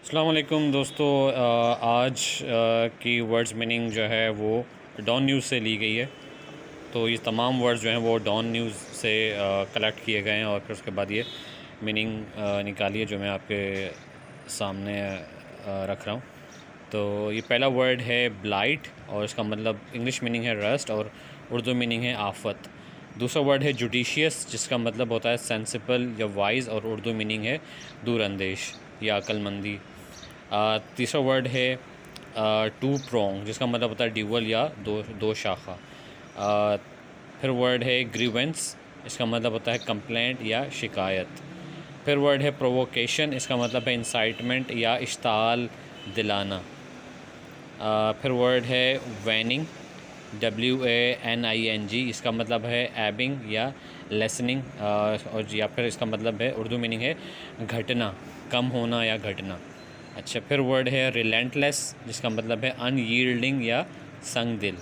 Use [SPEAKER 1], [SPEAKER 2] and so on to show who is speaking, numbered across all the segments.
[SPEAKER 1] السلام علیکم دوستو، آج کی ورڈز میننگ جو ہے وہ ڈان نیوز سے لی گئی ہے. تو یہ تمام ورڈز جو ہیں وہ ڈان نیوز سے کلیکٹ کیے گئے ہیں اور پھر اس کے بعد یہ میننگ نکالی ہے جو میں آپ کے سامنے رکھ رہا ہوں. تو یہ پہلا ورڈ ہے بلائٹ اور اس کا مطلب انگلش میننگ ہے رسٹ اور اردو میننگ ہے آفت. دوسرا ورڈ ہے جوڈیشیس جس کا مطلب ہوتا ہے سینسیبل یا وائز اور اردو میننگ ہے دور اندیش یا عقل مندی. تیسرا ورڈ ہے ٹو پرونگ جس کا مطلب ہوتا ہے ڈیول یا دو شاخہ. پھر ورڈ ہے گریونس اس کا مطلب ہوتا ہے کمپلینٹ یا شکایت. پھر ورڈ ہے پرووکیشن اس کا مطلب ہے انسائٹمنٹ یا اشتعال دلانا. پھر ورڈ ہے ویننگ WANING اس کا مطلب ہے ایبنگ یا لیسننگ اور یا پھر اس کا مطلب ہے اردو میننگ ہے گھٹنا، کم ہونا یا گھٹنا. اچھا، پھر ورڈ ہے ریلینٹلیس جس کا مطلب ہے ان ییلڈنگ یا سنگ دل.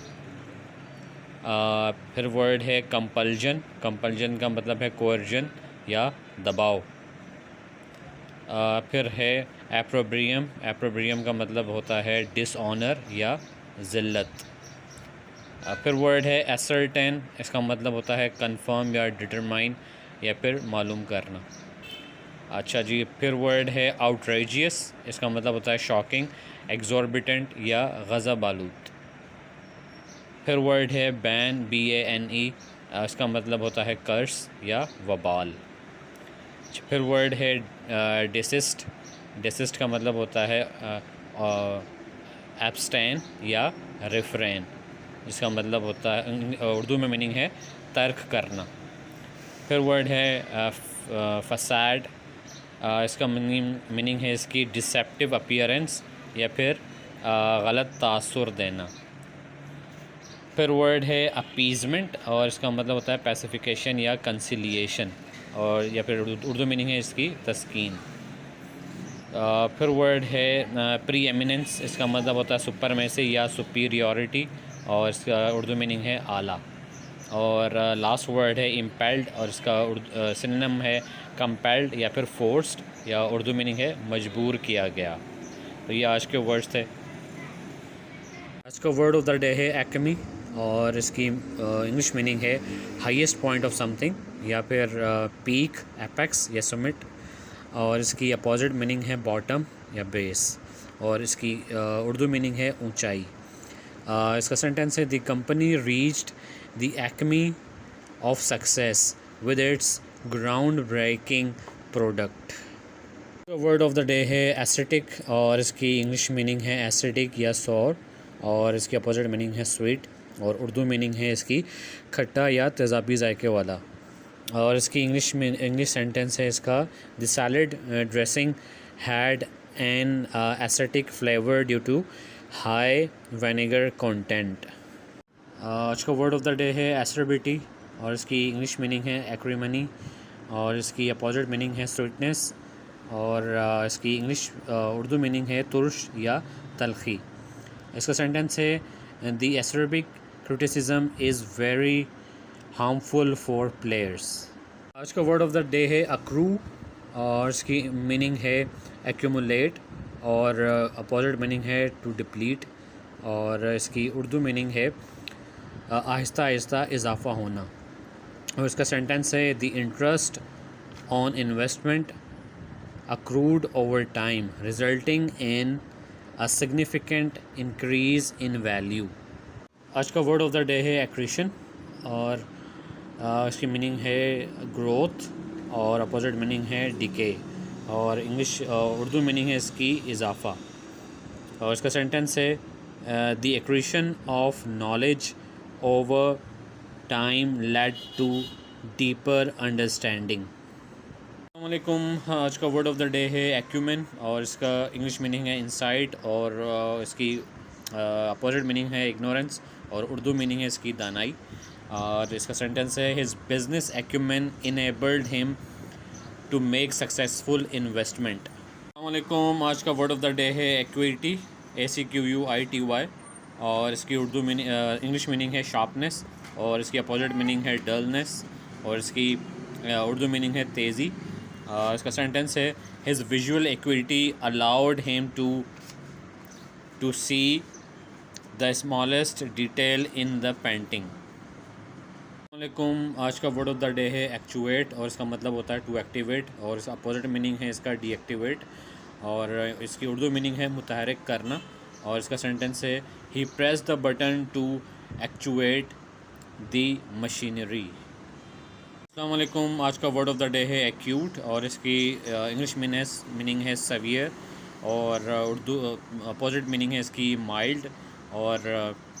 [SPEAKER 1] پھر ورڈ ہے کمپلجن کا مطلب ہے کوئرجن یا دباؤ. پھر ہے ایپروبریم کا مطلب ہوتا ہے ڈس آنر یا ذلت. پھر ورڈ ہے ایسرٹین اس کا مطلب ہوتا ہے کنفرم یا ڈٹرمائن یا پھر معلوم کرنا. اچھا جی، پھر ورڈ ہے آؤٹریجیس اس کا مطلب ہوتا ہے شاکنگ، ایگزوربیٹنٹ یا غضب آلود. پھر ورڈ ہے BANE اس کا مطلب ہوتا ہے کرس یا وبال. پھر ورڈ ہے ڈیسسٹ کا مطلب ہوتا ہے ایبسٹین یا ریفرین جس کا مطلب ہوتا ہے اردو میں میننگ ہے ترک کرنا. پھر ورڈ ہے فساد اس کا میننگ ہے اس کی ڈسیپٹیو اپیئرنس یا پھر غلط تاثر دینا. پھر ورڈ ہے اپیزمنٹ اور اس کا مطلب ہوتا ہے پیسیفیکیشن یا کنسیلیشن اور یا پھر اردو میننگ ہے اس کی تسکین. پھر ورڈ ہے پری ایمیننس اس کا مطلب ہوتا ہے سپرمیسی یا سپیریورٹی اور اس کا اردو میننگ ہے اعلیٰ. اور لاسٹ ورڈ ہے امپیلڈ اور اس کا سنونیم ہے کمپیلڈ یا پھر فورسڈ یا اردو میننگ ہے مجبور کیا گیا. تو یہ آج کے ورڈز تھے. آج کا ورڈ آف دا ڈے ہے ایکمی اور اس کی انگلش میننگ ہے highest point of some thing یا پھر پیک، ایپیکس یا سمٹ. اور اس کی اپوزٹ میننگ ہے باٹم یا بیس اور اس کی اردو میننگ ہے اونچائی. اس کا سینٹینس ہے the company reached the acme of success with its ground breaking product. Word of the day ہے ایسیٹک اور اس کی انگلش میننگ ہے ایسیڈک یا سور اور اس کی اپوزٹ میننگ ہے سویٹ اور اردو میننگ ہے اس کی کھٹا یا تیزابی ذائقے والا. اور اس کی انگلش سینٹینس ہے اس کا the salad dressing had an acetic flavour due to high vinegar content. آج کا ورڈ آف دا ڈے ہے ایسربٹی اور اس کی انگلش میننگ ہے ایکریمنی اور اس کی اپوزٹ میننگ ہے سویٹنس اور اس کی اردو میننگ ہے ترش یا تلخی. اس کا سینٹینس ہے the acerbic criticism is very harmful for players. آج کا ورڈ آف دا ڈے ہے اکرو اور اس کی میننگ ہے ایکیومولیٹ اور اپوزٹ میننگ ہے ٹو ڈپلیٹ اور اس کی اردو میننگ ہے آہستہ آہستہ اضافہ ہونا. اور اس کا سینٹینس ہے the interest on investment accrued over time resulting in a significant increase in value. آج کا ورڈ آف دا ڈے ہے ایکریشن اور اس کی میننگ ہے گروتھ اور اپوزٹ میننگ ہے ڈیکے اور اردو میننگ ہے اس کی اضافہ. اور اس کا سینٹینس ہے the accretion of knowledge over time lead to deeper understanding. السلام علیکم. آج کا ورڈ آف دا ڈے ہے ایکیومن اور اس کا انگلش میننگ ہے انسائٹ اور اس کی اپوزٹ میننگ ہے اگنورنس اور اردو میننگ ہے اس کی دانائی. اور اس کا سینٹینس ہے ہز بزنس ایکیومن انیبلڈ ہم ٹو میک سکسیزفل انویسٹمنٹ. السلام علیکم. آج کا ورڈ آف دا ڈے ہے ایکویٹی ACQUITY اور اس کی انگلش میننگ ہے شارپنیس اور اس کی اپوزٹ میننگ ہے ڈلنس اور اس کی اردو میننگ ہے تیزی. اس کا سینٹنس ہے his visual acuity allowed him to see the smallest detail in the painting. السلام علیکم. آج کا ورڈ آف دا ڈے ہے ایکچویٹ, اور اس کا مطلب ہوتا ہے ٹو ایکٹیویٹ, اور اس کا اپوزٹ میننگ ہے اس کا ڈی ایکٹیویٹ, اور اس کی اردو میننگ ہے متحرک کرنا, اور اس کا سینٹنس ہے he press the button to actuate the machinery. السلام علیکم. آج کا ورڈ آف دا ڈے ہے ایکیوٹ, اور اس کی انگلش میننگ ہے سیویئر, اور اردو اپوزٹ میننگ ہے اس کی مائلڈ, اور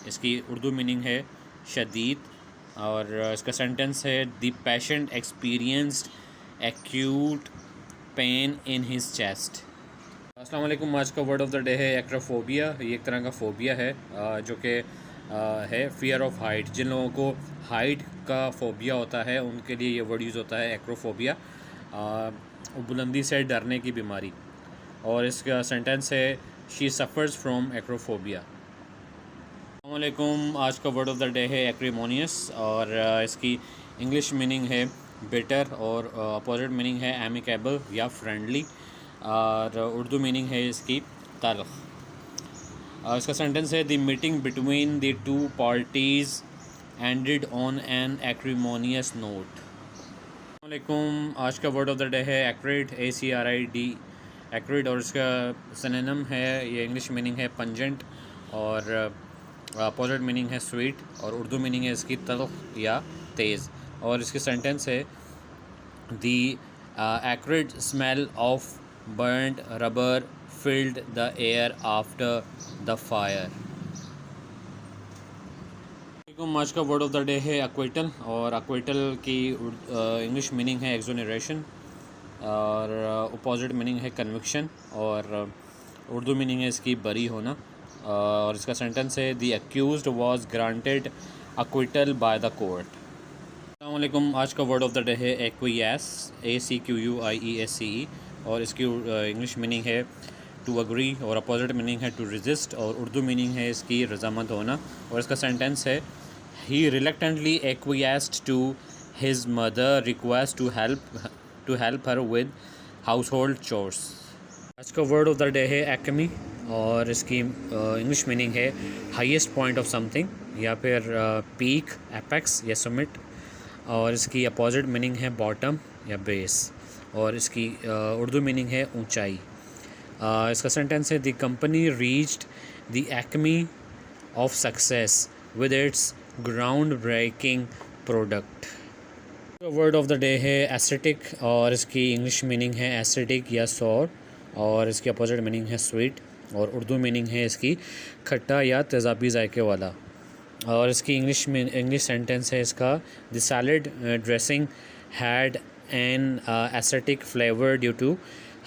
[SPEAKER 1] اس کی اردو میننگ ہے شدید, اور اس کا سینٹنس ہے the patient experienced acute pain in his chest. السلام علیکم. آج کا ورڈ آف دا ڈے ہے ایکروفوبیا. یہ ایک طرح کا فوبیا ہے جو کہ ہے فیئر آف ہائٹ. جن لوگوں کو ہائٹ کا فوبیا ہوتا ہے ان کے لیے یہ ورڈ یوز ہوتا ہے ایکروفوبیا, بلندی سے ڈرنے کی بیماری, اور اس کا سینٹنس ہے شی سفرز فرام ایکروفوبیا. السلام علیکم. آج کا ورڈ آف دا ڈے ہے ایکریمونیس, اور اس کی انگلش میننگ ہے بیٹر, اور اپوزٹ میننگ ہے ایمیکیبل یا فرینڈلی, اور اردو میننگ ہے اس کی تلخ. اس کا سینٹنس ہے the meeting between the two parties ended on an acrimonious note. السلام علیکم. آج کا ورڈ آف دا ڈے ہے ایکریڈ, ACRID, ایکریڈ, اور اس کا سنونیم ہے, یہ انگلش میننگ ہے پنجنٹ, اور اپوزٹ میننگ ہے سویٹ, اور اردو میننگ ہے اس کی تلخ یا تیز, اور اس کی سینٹنس ہے the acrid smell of burnt rubber filled the air after the fire. آج کا ورڈ آف دا ڈے ہے ایکویٹل, اور ایکویٹل کی انگلش میننگ ہے ایگزونریشن, اور اپوزٹ میننگ ہے کنوکشن, اور اردو میننگ ہے اس کی بری ہونا, اور اس کا سینٹنس ہے the accused was granted acquittal by the court. السلام علیکم. آج کا ورڈ آف دا ڈے ہے ایکویس, ACQUIESCE, اور اس کی انگلش میننگ ہے ٹو اگری, اور اپوزٹ میننگ ہے ٹو ریزسٹ, اور اردو میننگ ہے اس کی رضامند ہونا, اور اس کا سینٹنس ہے he reluctantly acquiesced to his mother request to help her with household chores. آج کا ورڈ آف دا ڈے ہے ایکمی, اور اس کی انگلش میننگ ہے highest point of some thing, یا پھر پیک, ایپیکس یا سمٹ, اور اس کی اپوزٹ میننگ ہے باٹم یا بیس, اور اس کی اردو میننگ ہے اونچائی. اس کا سینٹنس ہے the company reached the acme of success with its ground breaking product. Word of the day ہے ایسیٹک, اور اس کی انگلش میننگ ہے ایسیڈک یا سور, اور اس کی اپوزٹ میننگ ہے سویٹ, اور اردو میننگ ہے اس کی کھٹا یا تیزابی ذائقے والا, اور اس کی انگلش سینٹنس ہے اس کا the salad dressing had an acetic flavour due to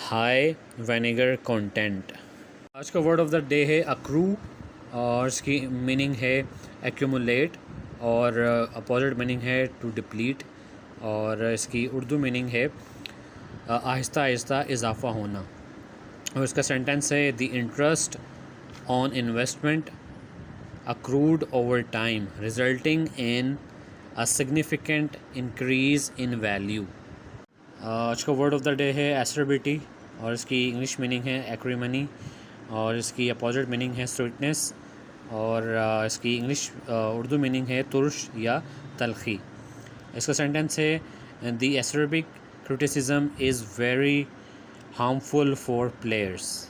[SPEAKER 1] high vinegar content. آج کا ورڈ آف دا ڈے ہے اکرو, اور اس کی میننگ ہے ایکیومولیٹ, اور اپوزٹ میننگ ہے ٹو ڈپلیٹ, اور اس کی اردو میننگ ہے آہستہ آہستہ اضافہ ہونا, اور اس کا سینٹنس ہے the interest on investment accrued over time resulting in a significant increase in value. آج کا ورڈ آف دا ڈے ہے ایسربٹی, اور اس کی انگلش میننگ ہے ایکریمنی, اور اس کی اپوزٹ میننگ ہے سویٹنس, اور اس کی اردو میننگ ہے ترش یا تلخی. اس کا سینٹنس ہے the ایسربک criticism is very harmful for players.